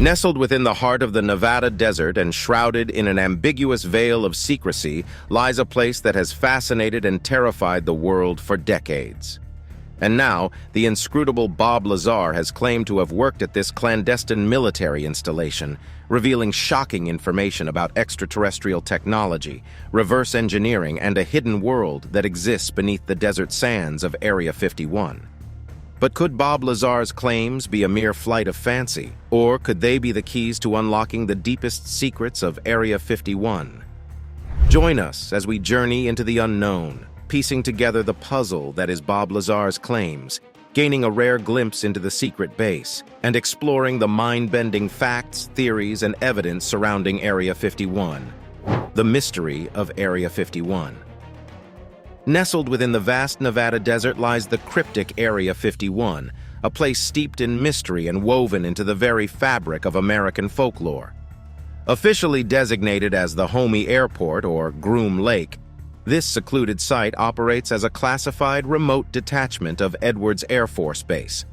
Nestled within the heart of the Nevada desert and shrouded in an ambiguous veil of secrecy lies a place that has fascinated and terrified the world for decades. And now, the inscrutable Bob Lazar has claimed to have worked at this clandestine military installation, revealing shocking information about extraterrestrial technology, reverse engineering, and a hidden world that exists beneath the desert sands of Area 51. But could Bob Lazar's claims be a mere flight of fancy, or could they be the keys to unlocking the deepest secrets of Area 51? Join us as we journey into the unknown, piecing together the puzzle that is Bob Lazar's claims, gaining a rare glimpse into the secret base, and exploring the mind-bending facts, theories, and evidence surrounding Area 51. The mystery of Area 51. Nestled within the vast Nevada desert lies the cryptic Area 51, a place steeped in mystery and woven into the very fabric of American folklore. Officially designated as the Homey Airport or Groom Lake, this secluded site operates as a classified remote detachment of Edwards Air Force Base.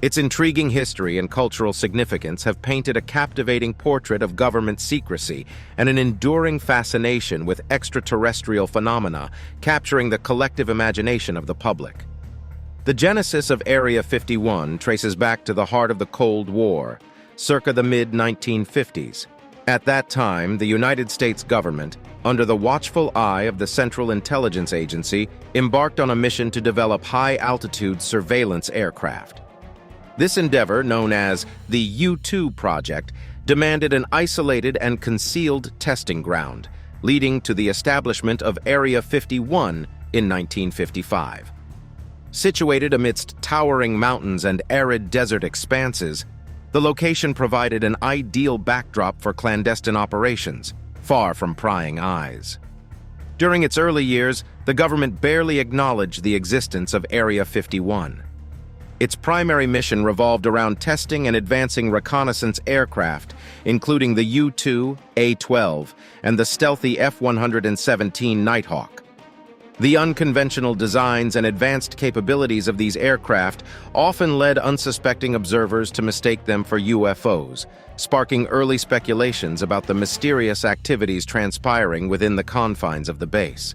Its intriguing history and cultural significance have painted a captivating portrait of government secrecy and an enduring fascination with extraterrestrial phenomena, capturing the collective imagination of the public. The genesis of Area 51 traces back to the heart of the Cold War, circa the mid-1950s. At that time, the United States government, under the watchful eye of the Central Intelligence Agency, embarked on a mission to develop high-altitude surveillance aircraft. This endeavor, known as the U-2 project, demanded an isolated and concealed testing ground, leading to the establishment of Area 51 in 1955. Situated amidst towering mountains and arid desert expanses, the location provided an ideal backdrop for clandestine operations, far from prying eyes. During its early years, the government barely acknowledged the existence of Area 51. Its primary mission revolved around testing and advancing reconnaissance aircraft, including the U-2, A-12, and the stealthy F-117 Nighthawk. The unconventional designs and advanced capabilities of these aircraft often led unsuspecting observers to mistake them for UFOs, sparking early speculations about the mysterious activities transpiring within the confines of the base.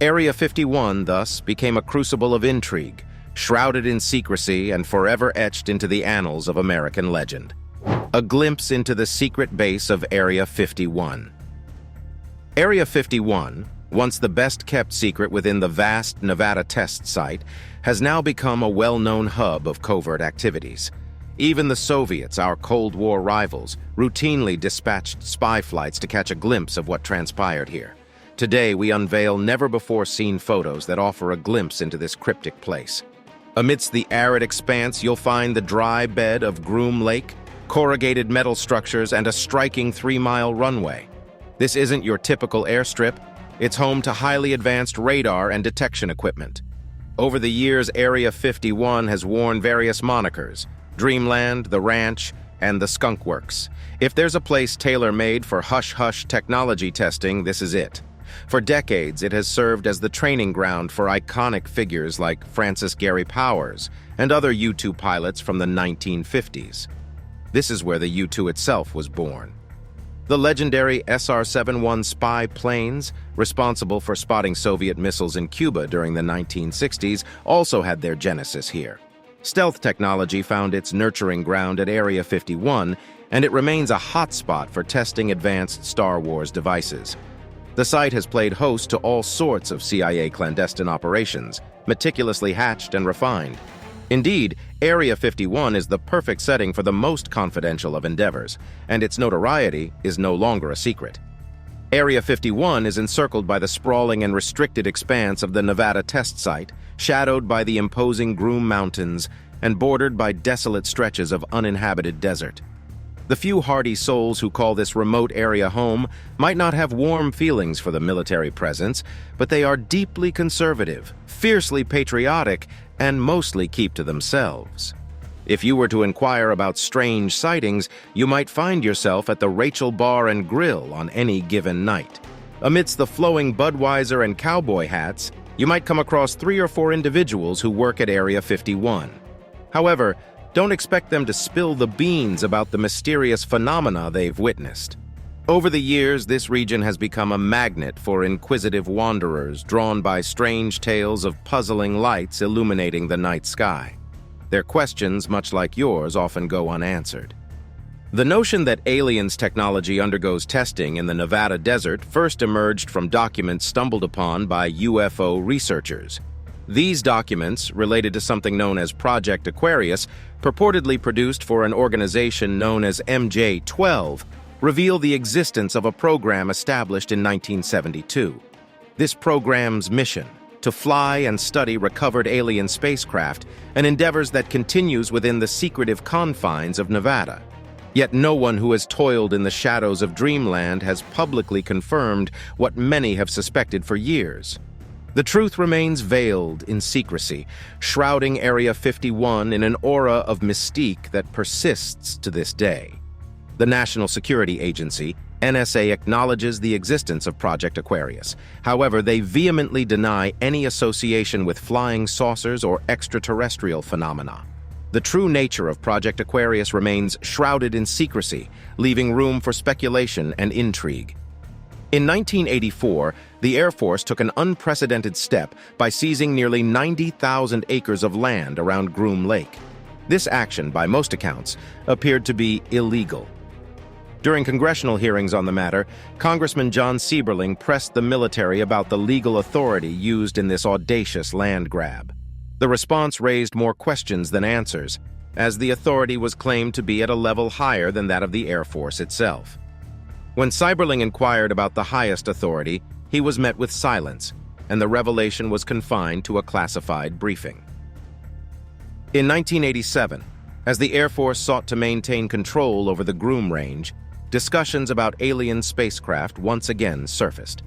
Area 51, thus, became a crucible of intrigue, shrouded in secrecy and forever etched into the annals of American legend. A glimpse into the secret base of Area 51. Area 51, once the best-kept secret within the vast Nevada test site, has now become a well-known hub of covert activities. Even the Soviets, our Cold War rivals, routinely dispatched spy flights to catch a glimpse of what transpired here. Today, we unveil never-before-seen photos that offer a glimpse into this cryptic place. Amidst the arid expanse, you'll find the dry bed of Groom Lake, corrugated metal structures, and a striking 3-mile runway. This isn't your typical airstrip. It's home to highly advanced radar and detection equipment. Over the years, Area 51 has worn various monikers: Dreamland, the Ranch, and the Skunk Works. If there's a place tailor-made for hush-hush technology testing, this is it. For decades, it has served as the training ground for iconic figures like Francis Gary Powers and other U-2 pilots from the 1950s. This is where the U-2 itself was born. The legendary SR-71 spy planes, responsible for spotting Soviet missiles in Cuba during the 1960s, also had their genesis here. Stealth technology found its nurturing ground at Area 51, and it remains a hotspot for testing advanced Star Wars devices. The site has played host to all sorts of CIA clandestine operations, meticulously hatched and refined. Indeed, Area 51 is the perfect setting for the most confidential of endeavors, and its notoriety is no longer a secret. Area 51 is encircled by the sprawling and restricted expanse of the Nevada test site, shadowed by the imposing Groom Mountains, and bordered by desolate stretches of uninhabited desert. The few hardy souls who call this remote area home might not have warm feelings for the military presence, but they are deeply conservative, fiercely patriotic, and mostly keep to themselves. If you were to inquire about strange sightings, you might find yourself at the Rachel Bar and Grill on any given night. Amidst the flowing Budweiser and cowboy hats, you might come across 3 or 4 individuals who work at Area 51. However, Don't expect them to spill the beans about the mysterious phenomena they've witnessed. Over the years, this region has become a magnet for inquisitive wanderers drawn by strange tales of puzzling lights illuminating the night sky. Their questions, much like yours, often go unanswered. The notion that aliens' technology undergoes testing in the Nevada desert first emerged from documents stumbled upon by UFO researchers. These documents, related to something known as Project Aquarius, purportedly produced for an organization known as MJ-12, reveal the existence of a program established in 1972. This program's mission: to fly and study recovered alien spacecraft, and endeavors that continues within the secretive confines of Nevada. Yet no one who has toiled in the shadows of dreamland has publicly confirmed what many have suspected for years. The truth remains veiled in secrecy, shrouding Area 51 in an aura of mystique that persists to this day. The National Security Agency, NSA, acknowledges the existence of Project Aquarius. However, they vehemently deny any association with flying saucers or extraterrestrial phenomena. The true nature of Project Aquarius remains shrouded in secrecy, leaving room for speculation and intrigue. In 1984, the Air Force took an unprecedented step by seizing nearly 90,000 acres of land around Groom Lake. This action, by most accounts, appeared to be illegal. During congressional hearings on the matter, Congressman John Sieberling pressed the military about the legal authority used in this audacious land grab. The response raised more questions than answers, as the authority was claimed to be at a level higher than that of the Air Force itself. When Sieberling inquired about the highest authority, he was met with silence, and the revelation was confined to a classified briefing. In 1987, as the Air Force sought to maintain control over the Groom Range, discussions about alien spacecraft once again surfaced.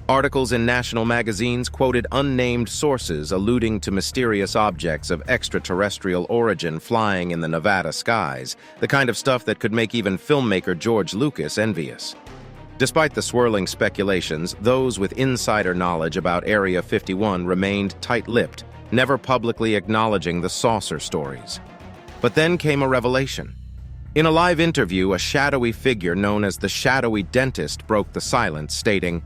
Articles in national magazines quoted unnamed sources alluding to mysterious objects of extraterrestrial origin flying in the Nevada skies, the kind of stuff that could make even filmmaker George Lucas envious. Despite the swirling speculations, those with insider knowledge about Area 51 remained tight-lipped, never publicly acknowledging the saucer stories. But then came a revelation. In a live interview, a shadowy figure known as the Shadowy Dentist broke the silence, stating,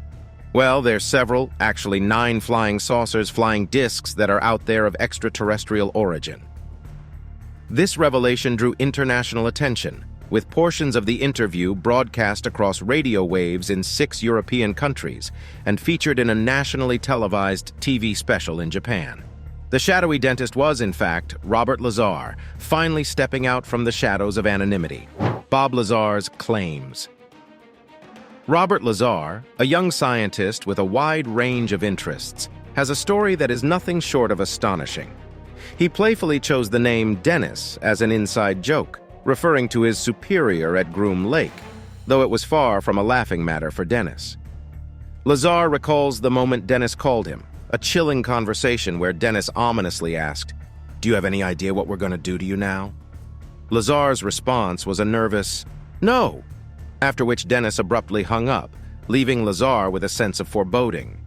"Well, there's several, actually 9 flying saucers, flying discs that are out there of extraterrestrial origin." This revelation drew international attention, with portions of the interview broadcast across radio waves in 6 European countries and featured in a nationally televised TV special in Japan. The shadowy dentist was, in fact, Robert Lazar, finally stepping out from the shadows of anonymity. Bob Lazar's claims. Robert Lazar, a young scientist with a wide range of interests, has a story that is nothing short of astonishing. He playfully chose the name Dennis as an inside joke, referring to his superior at Groom Lake, though it was far from a laughing matter for Dennis. Lazar recalls the moment Dennis called him, a chilling conversation where Dennis ominously asked, "Do you have any idea what we're going to do to you now?" Lazar's response was a nervous, "No," after which Dennis abruptly hung up, leaving Lazar with a sense of foreboding.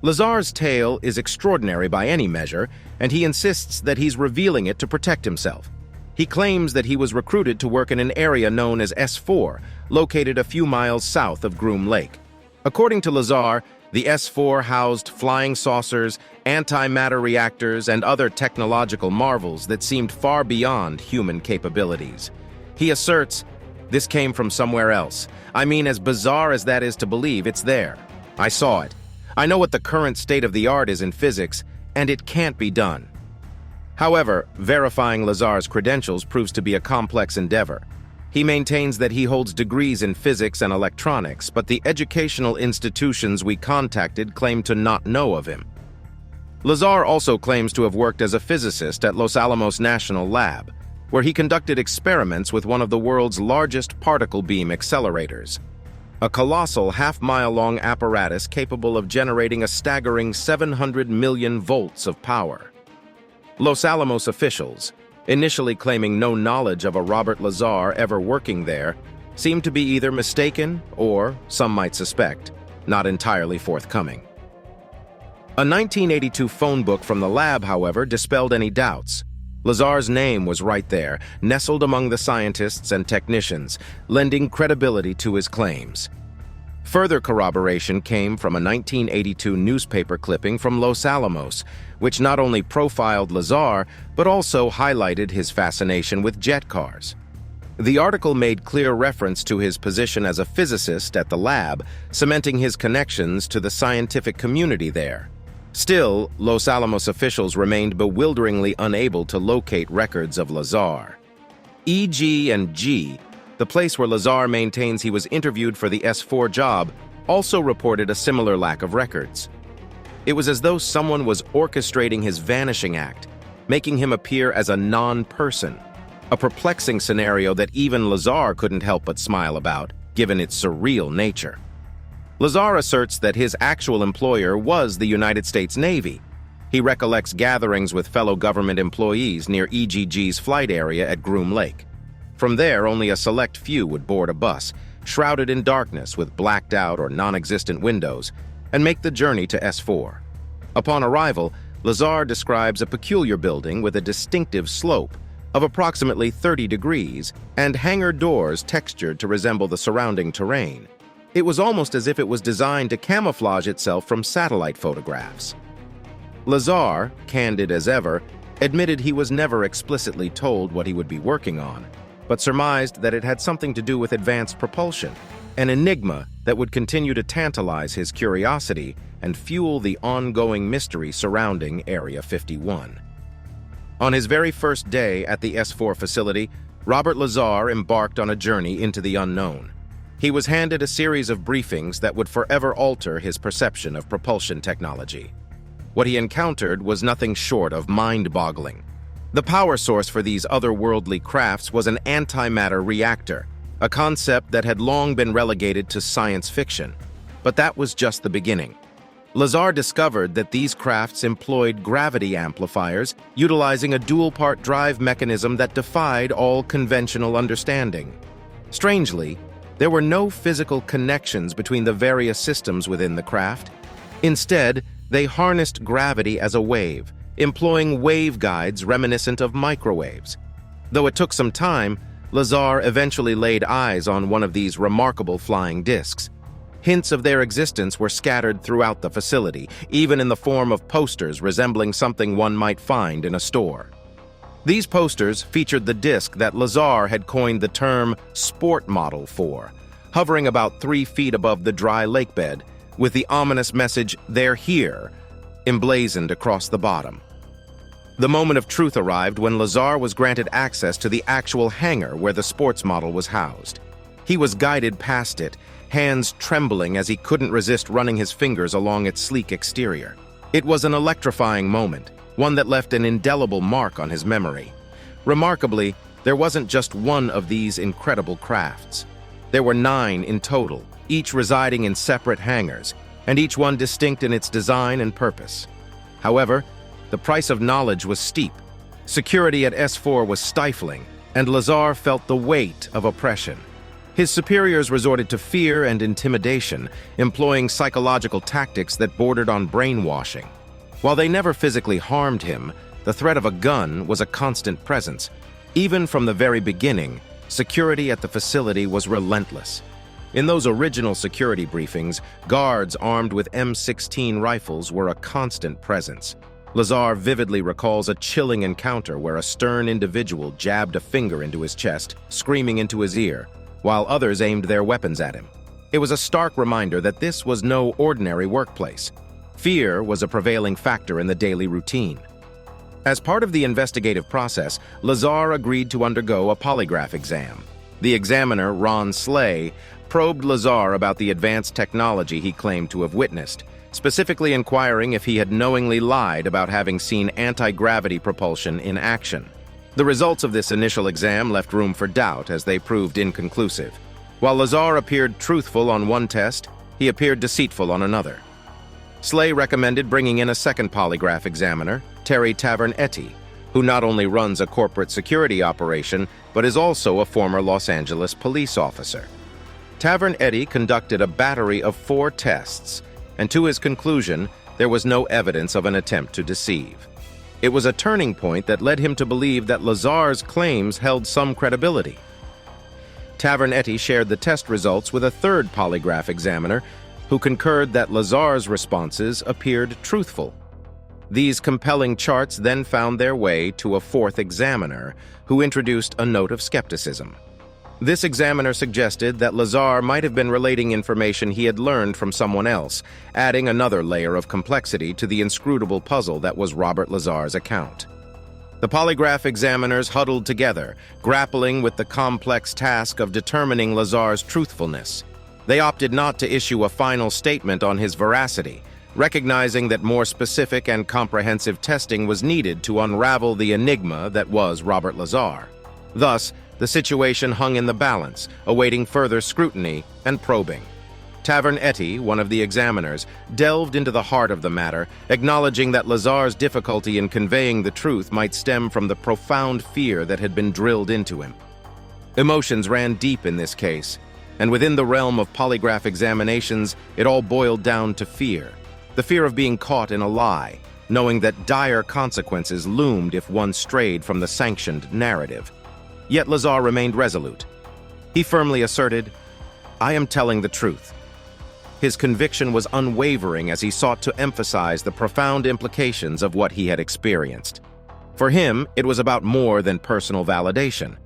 Lazar's tale is extraordinary by any measure, and he insists that he's revealing it to protect himself. He claims that he was recruited to work in an area known as S4, located a few miles south of Groom Lake. According to Lazar, the S4 housed flying saucers, antimatter reactors, and other technological marvels that seemed far beyond human capabilities. He asserts, "This came from somewhere else. I mean, as bizarre as that is to believe, it's there. I saw it. I know what the current state of the art is in physics, and it can't be done." However, verifying Lazar's credentials proves to be a complex endeavor. He maintains that he holds degrees in physics and electronics, but the educational institutions we contacted claim to not know of him. Lazar also claims to have worked as a physicist at Los Alamos National Lab, where he conducted experiments with one of the world's largest particle beam accelerators, a colossal half-mile-long apparatus capable of generating a staggering 700 million volts of power. Los Alamos officials, initially claiming no knowledge of a Robert Lazar ever working there, seem to be either mistaken or, some might suspect, not entirely forthcoming. A 1982 phone book from the lab, however, dispelled any doubts. Lazar's name was right there, nestled among the scientists and technicians, lending credibility to his claims. Further corroboration came from a 1982 newspaper clipping from Los Alamos, which not only profiled Lazar, but also highlighted his fascination with jet cars. The article made clear reference to his position as a physicist at the lab, cementing his connections to the scientific community there. Still, Los Alamos officials remained bewilderingly unable to locate records of Lazar. EG and G, the place where Lazar maintains he was interviewed for the S4 job, also reported a similar lack of records. It was as though someone was orchestrating his vanishing act, making him appear as a non-person, a perplexing scenario that even Lazar couldn't help but smile about, given its surreal nature. Lazar asserts that his actual employer was the United States Navy. He recollects gatherings with fellow government employees near EGG's flight area at Groom Lake. From there, only a select few would board a bus, shrouded in darkness with blacked out or non-existent windows, and make the journey to S4. Upon arrival, Lazar describes a peculiar building with a distinctive slope of approximately 30 degrees and hangar doors textured to resemble the surrounding terrain. It was almost as if it was designed to camouflage itself from satellite photographs. Lazar, candid as ever, admitted he was never explicitly told what he would be working on, but surmised that it had something to do with advanced propulsion, an enigma that would continue to tantalize his curiosity and fuel the ongoing mystery surrounding Area 51. On his very first day at the S4 facility, Robert Lazar embarked on a journey into the unknown. He was handed a series of briefings that would forever alter his perception of propulsion technology. What he encountered was nothing short of mind-boggling. The power source for these otherworldly crafts was an antimatter reactor, a concept that had long been relegated to science fiction. But that was just the beginning. Lazar discovered that these crafts employed gravity amplifiers, utilizing a dual-part drive mechanism that defied all conventional understanding. Strangely, there were no physical connections between the various systems within the craft. Instead, they harnessed gravity as a wave, employing waveguides reminiscent of microwaves. Though it took some time, Lazar eventually laid eyes on one of these remarkable flying discs. Hints of their existence were scattered throughout the facility, even in the form of posters resembling something one might find in a store. These posters featured the disc that Lazar had coined the term sport model for, hovering about 3 feet above the dry lake bed, with the ominous message, "They're here," emblazoned across the bottom. The moment of truth arrived when Lazar was granted access to the actual hangar where the sports model was housed. He was guided past it, hands trembling as he couldn't resist running his fingers along its sleek exterior. It was an electrifying moment, one that left an indelible mark on his memory. Remarkably, there wasn't just one of these incredible crafts. There were 9 in total, each residing in separate hangars, and each one distinct in its design and purpose. However, the price of knowledge was steep. Security at S4 was stifling, and Lazar felt the weight of oppression. His superiors resorted to fear and intimidation, employing psychological tactics that bordered on brainwashing. While they never physically harmed him, the threat of a gun was a constant presence. Even from the very beginning, security at the facility was relentless. In those original security briefings, guards armed with M16 rifles were a constant presence. Lazar vividly recalls a chilling encounter where a stern individual jabbed a finger into his chest, screaming into his ear, while others aimed their weapons at him. It was a stark reminder that this was no ordinary workplace. Fear was a prevailing factor in the daily routine. As part of the investigative process, Lazar agreed to undergo a polygraph exam. The examiner, Ron Slay, probed Lazar about the advanced technology he claimed to have witnessed, specifically inquiring if he had knowingly lied about having seen anti-gravity propulsion in action. The results of this initial exam left room for doubt as they proved inconclusive. While Lazar appeared truthful on one test, he appeared deceitful on another. Slay recommended bringing in a second polygraph examiner, Terry Tavernetti, who not only runs a corporate security operation, but is also a former Los Angeles police officer. Tavernetti conducted a battery of 4 tests, and to his conclusion, there was no evidence of an attempt to deceive. It was a turning point that led him to believe that Lazar's claims held some credibility. Tavernetti shared the test results with a third polygraph examiner, who concurred that Lazar's responses appeared truthful. These compelling charts then found their way to a fourth examiner, who introduced a note of skepticism. This examiner suggested that Lazar might have been relating information he had learned from someone else, adding another layer of complexity to the inscrutable puzzle that was Robert Lazar's account. The polygraph examiners huddled together, grappling with the complex task of determining Lazar's truthfulness. They opted not to issue a final statement on his veracity, recognizing that more specific and comprehensive testing was needed to unravel the enigma that was Robert Lazar. Thus, the situation hung in the balance, awaiting further scrutiny and probing. Tavernetti, one of the examiners, delved into the heart of the matter, acknowledging that Lazar's difficulty in conveying the truth might stem from the profound fear that had been drilled into him. Emotions ran deep in this case, and within the realm of polygraph examinations, it all boiled down to fear. The fear of being caught in a lie, knowing that dire consequences loomed if one strayed from the sanctioned narrative. Yet Lazar remained resolute. He firmly asserted, "I am telling the truth." His conviction was unwavering as he sought to emphasize the profound implications of what he had experienced. For him, it was about more than personal validation.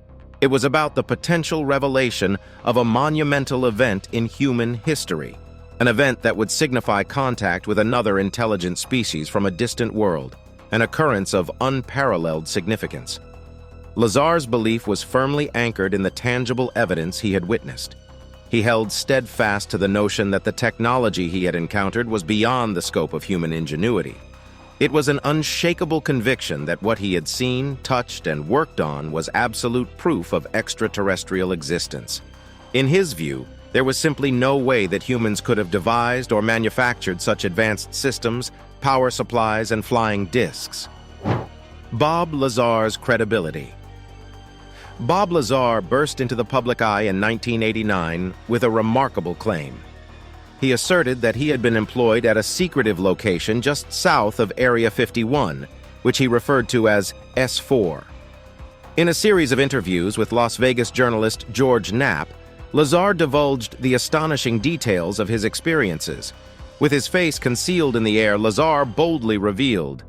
It was about the potential revelation of a monumental event in human history, an event that would signify contact with another intelligent species from a distant world, an occurrence of unparalleled significance. Lazar's belief was firmly anchored in the tangible evidence he had witnessed. He held steadfast to the notion that the technology he had encountered was beyond the scope of human ingenuity. It was an unshakable conviction that what he had seen, touched, and worked on was absolute proof of extraterrestrial existence. In his view, there was simply no way that humans could have devised or manufactured such advanced systems, power supplies, and flying discs. Bob Lazar's credibility. Bob Lazar burst into the public eye in 1989 with a remarkable claim. He asserted that he had been employed at a secretive location just south of Area 51, which he referred to as S4. In a series of interviews with Las Vegas journalist George Knapp, Lazar divulged the astonishing details of his experiences. With his face concealed in the air, Lazar boldly revealed,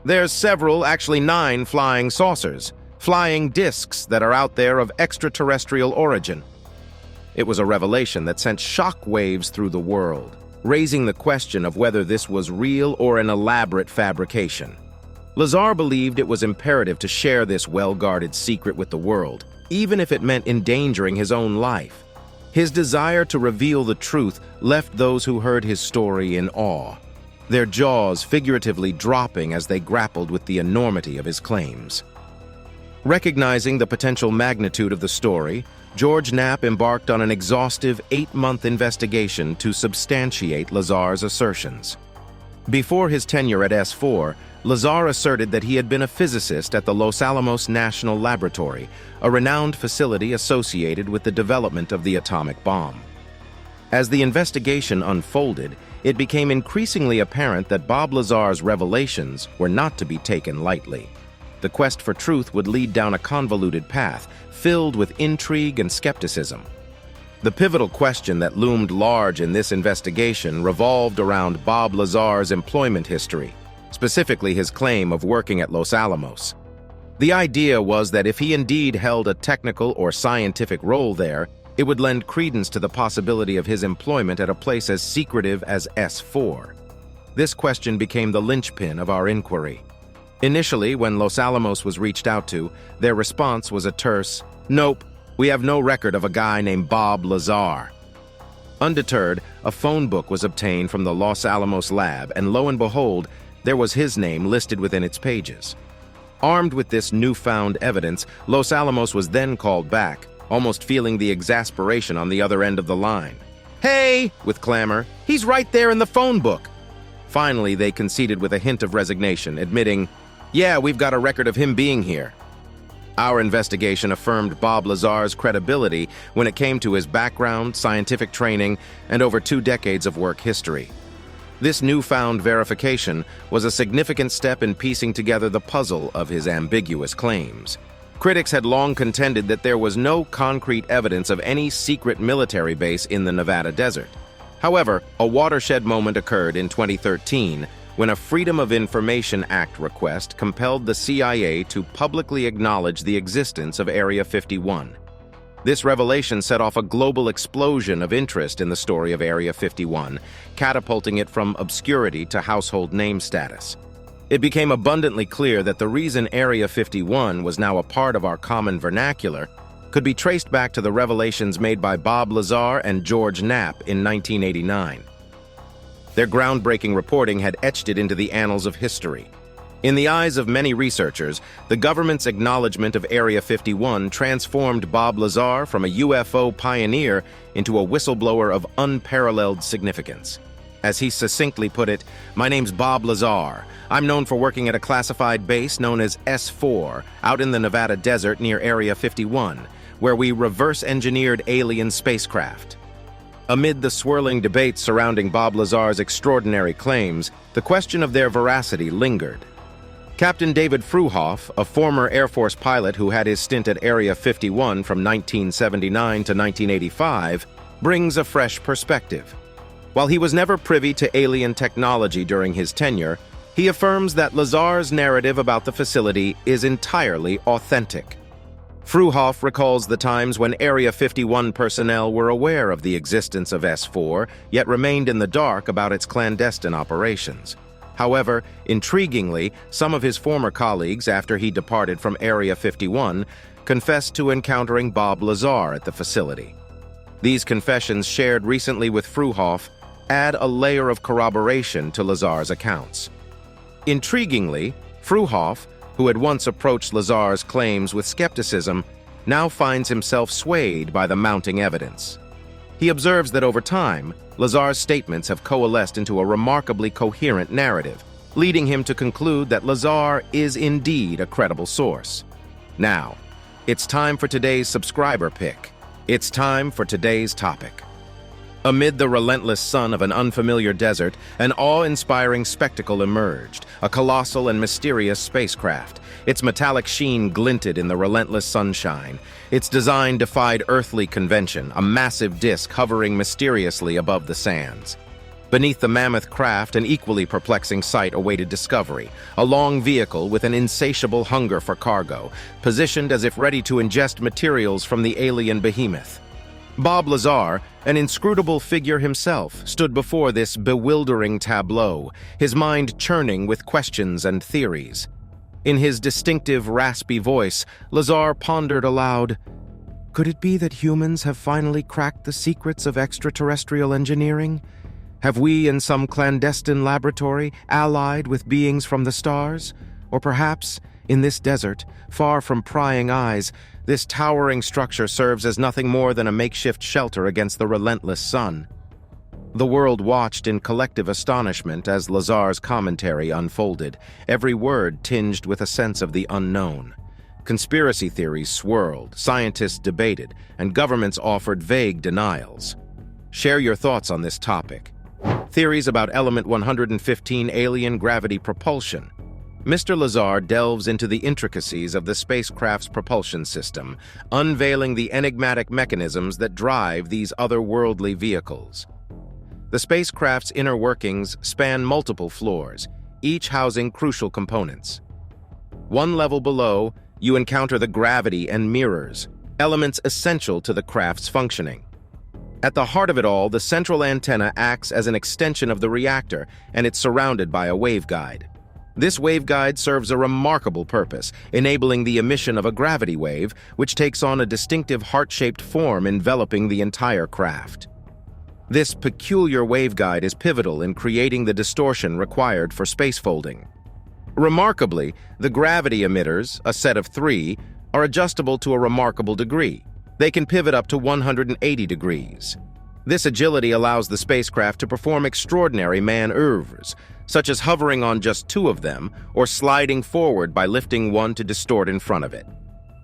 "There's several, actually 9 flying saucers, flying discs that are out there of extraterrestrial origin." It was a revelation that sent shockwaves through the world, raising the question of whether this was real or an elaborate fabrication. Lazar believed it was imperative to share this well-guarded secret with the world, even if it meant endangering his own life. His desire to reveal the truth left those who heard his story in awe, their jaws figuratively dropping as they grappled with the enormity of his claims. Recognizing the potential magnitude of the story, George Knapp embarked on an exhaustive 8-month investigation to substantiate Lazar's assertions. Before his tenure at S4, Lazar asserted that he had been a physicist at the Los Alamos National Laboratory, a renowned facility associated with the development of the atomic bomb. As the investigation unfolded, it became increasingly apparent that Bob Lazar's revelations were not to be taken lightly. The quest for truth would lead down a convoluted path, filled with intrigue and skepticism. The pivotal question that loomed large in this investigation revolved around Bob Lazar's employment history, specifically his claim of working at Los Alamos. The idea was that if he indeed held a technical or scientific role there, it would lend credence to the possibility of his employment at a place as secretive as S4. This question became the linchpin of our inquiry. Initially, when Los Alamos was reached out to, their response was a terse, "Nope, we have no record of a guy named Bob Lazar." Undeterred, a phone book was obtained from the Los Alamos lab, and lo and behold, there was his name listed within its pages. Armed with this newfound evidence, Los Alamos was then called back, almost feeling the exasperation on the other end of the line. "Hey!" with clamor, "he's right there in the phone book." Finally, they conceded with a hint of resignation, admitting, "Yeah, we've got a record of him being here." Our investigation affirmed Bob Lazar's credibility when it came to his background, scientific training, and over 2 decades of work history. This newfound verification was a significant step in piecing together the puzzle of his ambiguous claims. Critics had long contended that there was no concrete evidence of any secret military base in the Nevada desert. However, a watershed moment occurred in 2013 when a Freedom of Information Act request compelled the CIA to publicly acknowledge the existence of Area 51. This revelation set off a global explosion of interest in the story of Area 51, catapulting it from obscurity to household name status. It became abundantly clear that the reason Area 51 was now a part of our common vernacular could be traced back to the revelations made by Bob Lazar and George Knapp in 1989. Their groundbreaking reporting had etched it into the annals of history. In the eyes of many researchers, the government's acknowledgement of Area 51 transformed Bob Lazar from a UFO pioneer into a whistleblower of unparalleled significance. As he succinctly put it, "My name's Bob Lazar. I'm known for working at a classified base known as S4 out in the Nevada desert near Area 51, where we reverse-engineered alien spacecraft." Amid the swirling debates surrounding Bob Lazar's extraordinary claims, the question of their veracity lingered. Captain David Fruehauf, a former Air Force pilot who had his stint at Area 51 from 1979 to 1985, brings a fresh perspective. While he was never privy to alien technology during his tenure, he affirms that Lazar's narrative about the facility is entirely authentic. Fruehauf recalls the times when Area 51 personnel were aware of the existence of S4, yet remained in the dark about its clandestine operations. However, intriguingly, some of his former colleagues, after he departed from Area 51, confessed to encountering Bob Lazar at the facility. These confessions, shared recently with Fruehauf, add a layer of corroboration to Lazar's accounts. Intriguingly, Fruehauf, who had once approached Lazar's claims with skepticism, now finds himself swayed by the mounting evidence. He observes that over time, Lazar's statements have coalesced into a remarkably coherent narrative, leading him to conclude that Lazar is indeed a credible source. Now, it's time for today's subscriber pick. It's time for today's topic. Amid the relentless sun of an unfamiliar desert, an awe-inspiring spectacle emerged, a colossal and mysterious spacecraft. Its metallic sheen glinted in the relentless sunshine. Its design defied earthly convention, a massive disk hovering mysteriously above the sands. Beneath the mammoth craft, an equally perplexing sight awaited discovery, a long vehicle with an insatiable hunger for cargo, positioned as if ready to ingest materials from the alien behemoth. Bob Lazar, an inscrutable figure himself, stood before this bewildering tableau, his mind churning with questions and theories. In his distinctive, raspy voice, Lazar pondered aloud, "Could it be that humans have finally cracked the secrets of extraterrestrial engineering? Have we, in some clandestine laboratory, allied with beings from the stars? Or perhaps, in this desert, far from prying eyes, this towering structure serves as nothing more than a makeshift shelter against the relentless sun?" The world watched in collective astonishment as Lazar's commentary unfolded, every word tinged with a sense of the unknown. Conspiracy theories swirled, scientists debated, and governments offered vague denials. Share your thoughts on this topic. Theories about Element 115 alien gravity propulsion. Mr. Lazar delves into the intricacies of the spacecraft's propulsion system, unveiling the enigmatic mechanisms that drive these otherworldly vehicles. The spacecraft's inner workings span multiple floors, each housing crucial components. One level below, you encounter the gravity and mirrors, elements essential to the craft's functioning. At the heart of it all, the central antenna acts as an extension of the reactor, and it's surrounded by a waveguide. This waveguide serves a remarkable purpose, enabling the emission of a gravity wave, which takes on a distinctive heart-shaped form enveloping the entire craft. This peculiar waveguide is pivotal in creating the distortion required for spacefolding. Remarkably, the gravity emitters, a set of 3, are adjustable to a remarkable degree. They can pivot up to 180 degrees. This agility allows the spacecraft to perform extraordinary manœuvres, such as hovering on just 2 of them or sliding forward by lifting one to distort in front of it.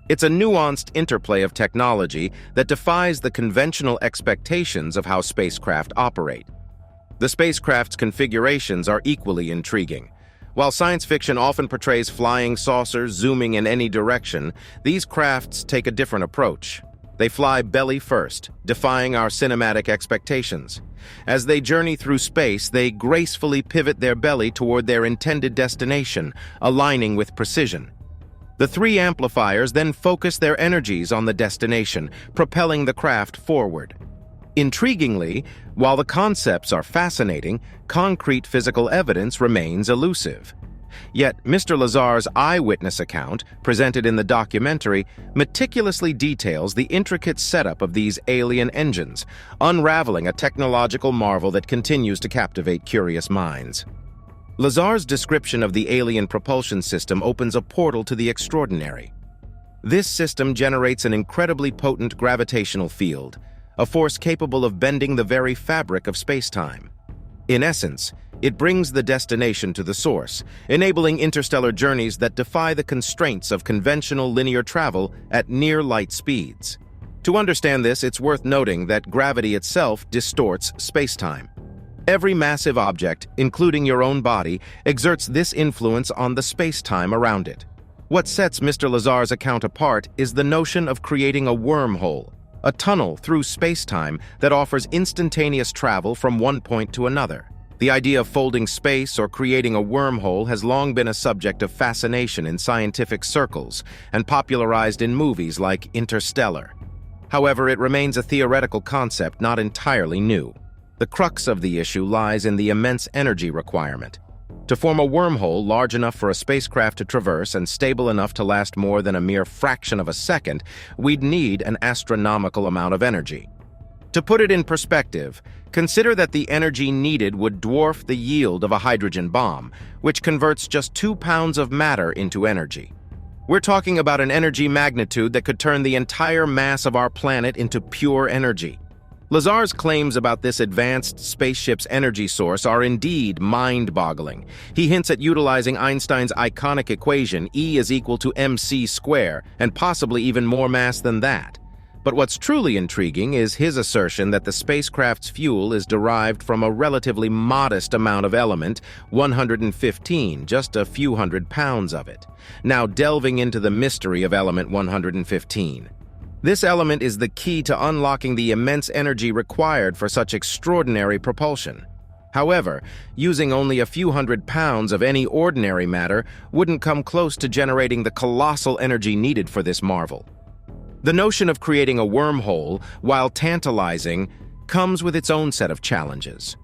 It's a nuanced interplay of technology that defies the conventional expectations of how spacecraft operate. The spacecraft's configurations are equally intriguing. While science fiction often portrays flying saucers zooming in any direction, these crafts take a different approach. They fly belly first, defying our cinematic expectations. As they journey through space, they gracefully pivot their belly toward their intended destination, aligning with precision. The three amplifiers then focus their energies on the destination, propelling the craft forward. Intriguingly, while the concepts are fascinating, concrete physical evidence remains elusive. Yet, Mr. Lazar's eyewitness account, presented in the documentary, meticulously details the intricate setup of these alien engines, unraveling a technological marvel that continues to captivate curious minds. Lazar's description of the alien propulsion system opens a portal to the extraordinary. This system generates an incredibly potent gravitational field, a force capable of bending the very fabric of space-time. In essence, it brings the destination to the source, enabling interstellar journeys that defy the constraints of conventional linear travel at near-light speeds. To understand this, it's worth noting that gravity itself distorts space-time. Every massive object, including your own body, exerts this influence on the space-time around it. What sets Mr. Lazar's account apart is the notion of creating a wormhole, a tunnel through space-time that offers instantaneous travel from one point to another. The idea of folding space or creating a wormhole has long been a subject of fascination in scientific circles and popularized in movies like Interstellar. However, it remains a theoretical concept not entirely new. The crux of the issue lies in the immense energy requirement. To form a wormhole large enough for a spacecraft to traverse and stable enough to last more than a mere fraction of a second, we'd need an astronomical amount of energy. To put it in perspective, consider that the energy needed would dwarf the yield of a hydrogen bomb, which converts just 2 pounds of matter into energy. We're talking about an energy magnitude that could turn the entire mass of our planet into pure energy. Lazar's claims about this advanced spaceship's energy source are indeed mind-boggling. He hints at utilizing Einstein's iconic equation, E is equal to mc squared, and possibly even more mass than that. But what's truly intriguing is his assertion that the spacecraft's fuel is derived from a relatively modest amount of element, 115, just a few hundred pounds of it. Now delving into the mystery of element 115. This element is the key to unlocking the immense energy required for such extraordinary propulsion. However, using only a few hundred pounds of any ordinary matter wouldn't come close to generating the colossal energy needed for this marvel. The notion of creating a wormhole, while tantalizing, comes with its own set of challenges.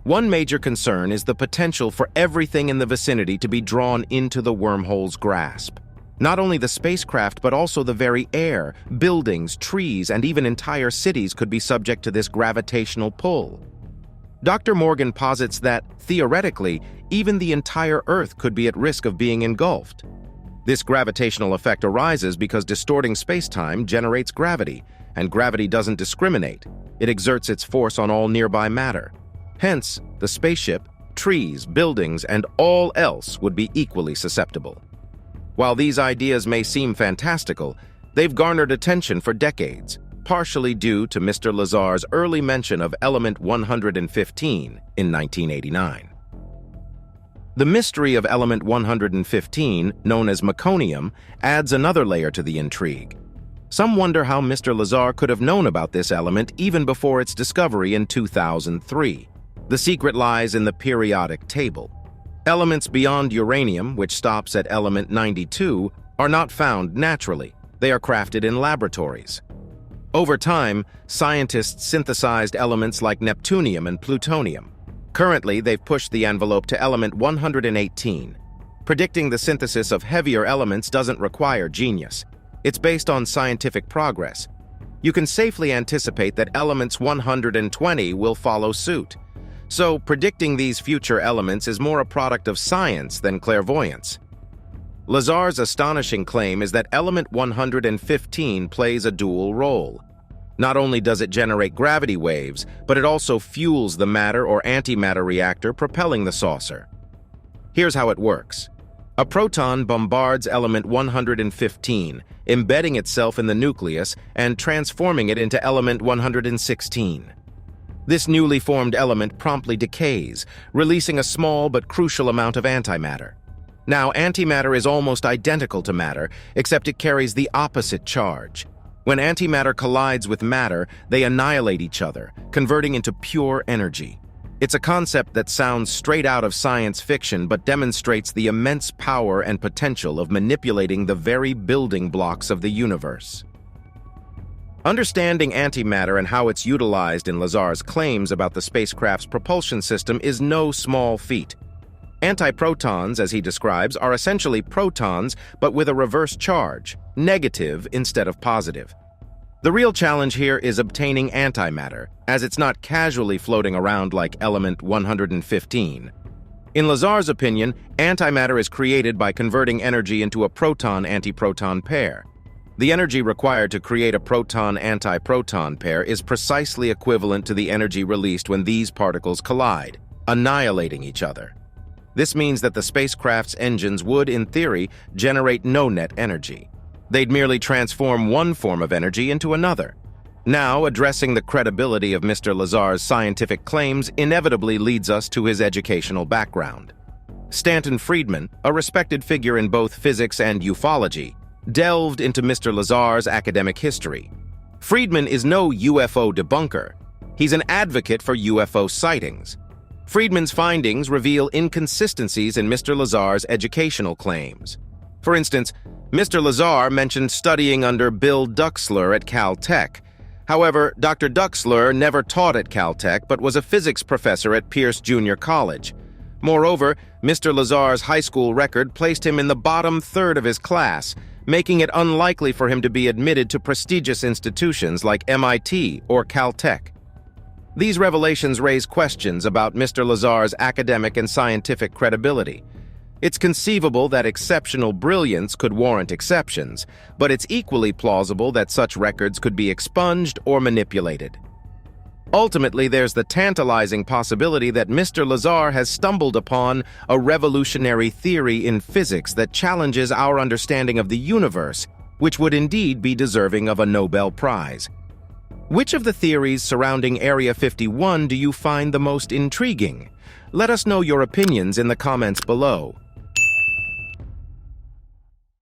One major concern is the potential for everything in the vicinity to be drawn into the wormhole's grasp. Not only the spacecraft, but also the very air, buildings, trees, and even entire cities could be subject to this gravitational pull. Dr. Morgan posits that, theoretically, even the entire Earth could be at risk of being engulfed. This gravitational effect arises because distorting space-time generates gravity, and gravity doesn't discriminate. It exerts its force on all nearby matter. Hence, the spaceship, trees, buildings, and all else would be equally susceptible. While these ideas may seem fantastical, they've garnered attention for decades, partially due to Mr. Lazar's early mention of element 115 in 1989. The mystery of element 115, known as Meconium, adds another layer to the intrigue. Some wonder how Mr. Lazar could have known about this element even before its discovery in 2003. The secret lies in the periodic table. Elements beyond uranium, which stops at element 92, are not found naturally. They are crafted in laboratories. Over time, scientists synthesized elements like neptunium and plutonium. Currently, they've pushed the envelope to element 118. Predicting the synthesis of heavier elements doesn't require genius. It's based on scientific progress. You can safely anticipate that elements 120 will follow suit. So, predicting these future elements is more a product of science than clairvoyance. Lazar's astonishing claim is that element 115 plays a dual role. Not only does it generate gravity waves, but it also fuels the matter or antimatter reactor propelling the saucer. Here's how it works. A proton bombards element 115, embedding itself in the nucleus and transforming it into element 116. This newly formed element promptly decays, releasing a small but crucial amount of antimatter. Now, antimatter is almost identical to matter, except it carries the opposite charge. When antimatter collides with matter, they annihilate each other, converting into pure energy. It's a concept that sounds straight out of science fiction but demonstrates the immense power and potential of manipulating the very building blocks of the universe. Understanding antimatter and how it's utilized in Lazar's claims about the spacecraft's propulsion system is no small feat. Antiprotons, as he describes, are essentially protons but with a reverse charge, negative instead of positive. The real challenge here is obtaining antimatter, as it's not casually floating around like element 115. In Lazar's opinion, antimatter is created by converting energy into a proton-antiproton pair. The energy required to create a proton-antiproton pair is precisely equivalent to the energy released when these particles collide, annihilating each other. This means that the spacecraft's engines would, in theory, generate no net energy. They'd merely transform one form of energy into another. Now, addressing the credibility of Mr. Lazar's scientific claims inevitably leads us to his educational background. Stanton Friedman, a respected figure in both physics and ufology, delved into Mr. Lazar's academic history. Friedman is no UFO debunker. He's an advocate for UFO sightings. Friedman's findings reveal inconsistencies in Mr. Lazar's educational claims. For instance, Mr. Lazar mentioned studying under Bill Duxler at Caltech. However, Dr. Duxler never taught at Caltech but was a physics professor at Pierce Junior College. Moreover, Mr. Lazar's high school record placed him in the bottom third of his class, making it unlikely for him to be admitted to prestigious institutions like MIT or Caltech. These revelations raise questions about Mr. Lazar's academic and scientific credibility. It's conceivable that exceptional brilliance could warrant exceptions, but it's equally plausible that such records could be expunged or manipulated. Ultimately, there's the tantalizing possibility that Mr. Lazar has stumbled upon a revolutionary theory in physics that challenges our understanding of the universe, which would indeed be deserving of a Nobel Prize. Which of the theories surrounding Area 51 do you find the most intriguing? Let us know your opinions in the comments below.